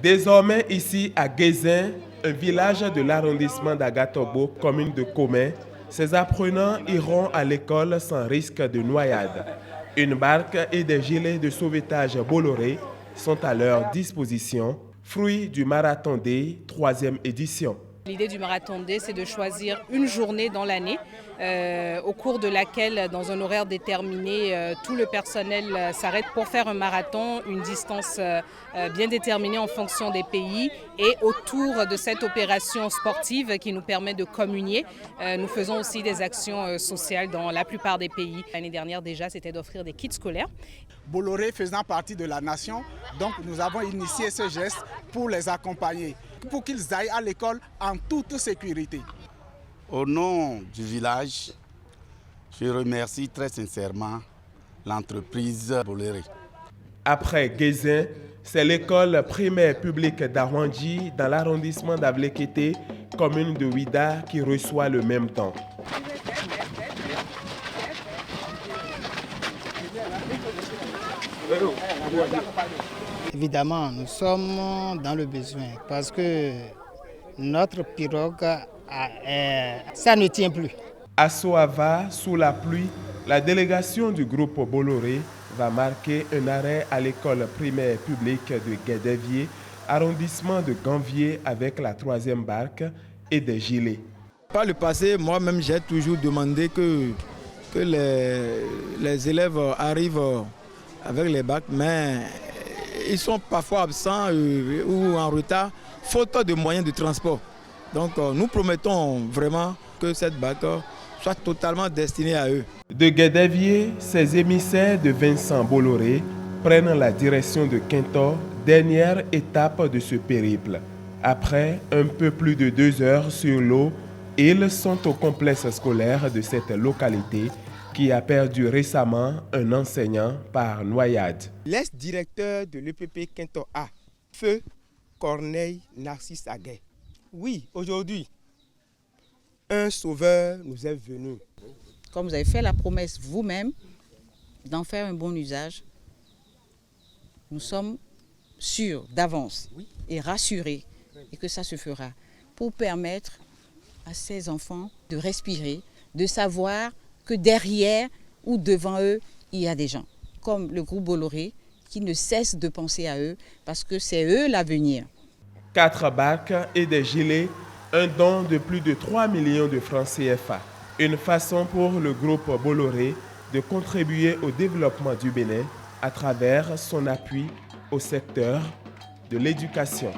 Désormais ici à Guézin, un village de l'arrondissement d'Agatobo, commune de Komé, ces apprenants iront à l'école sans risque de noyade. Une barque et des gilets de sauvetage Bolloré sont à leur disposition, fruit du Marathon Day 3e édition. L'idée du Marathon Day, c'est de choisir une journée dans l'année au cours de laquelle, dans un horaire déterminé, tout le personnel s'arrête pour faire un marathon, une distance bien déterminée en fonction des pays. Et autour de cette opération sportive qui nous permet de communier, nous faisons aussi des actions sociales dans la plupart des pays. L'année dernière déjà, c'était d'offrir des kits scolaires. Bolloré faisant partie de la nation, donc nous avons initié ce geste pour les accompagner, pour qu'ils aillent à l'école en toute sécurité. Au nom du village, je remercie très sincèrement l'entreprise Bolloré. Après Guézin, c'est l'école primaire publique d'Arwandji dans l'arrondissement d'Avlekété, commune de Ouida, qui reçoit le même temps. Évidemment, nous sommes dans le besoin parce que notre pirogue, ça ne tient plus. À Soava, sous la pluie, la délégation du groupe Bolloré va marquer un arrêt à l'école primaire publique de Guédevier, arrondissement de Ganvier, avec la 3e barque et des gilets. Par le passé, moi-même, j'ai toujours demandé que les élèves arrivent avec les bacs, mais ils sont parfois absents ou en retard, faute de moyens de transport. Donc nous promettons vraiment que cette bac soit totalement destinée à eux. De Guédevier, ces émissaires de Vincent Bolloré prennent la direction de Quintor, dernière étape de ce périple. Après un peu plus de 2 heures sur l'eau, ils sont au complexe scolaire de cette localité qui a perdu récemment un enseignant par noyade. L'ex-directeur de l'EPP Quintor A, feu Corneille Narcisse Aguet. Oui, aujourd'hui, un sauveur nous est venu. Comme vous avez fait la promesse vous-même d'en faire un bon usage, nous sommes sûrs d'avance et rassurés et que ça se fera pour permettre à ces enfants de respirer, de savoir que derrière ou devant eux, il y a des gens, comme le groupe Bolloré, qui ne cesse de penser à eux parce que c'est eux l'avenir. 4 barques et des gilets, un don de plus de 3 millions de francs CFA. Une façon pour le groupe Bolloré de contribuer au développement du Bénin à travers son appui au secteur de l'éducation.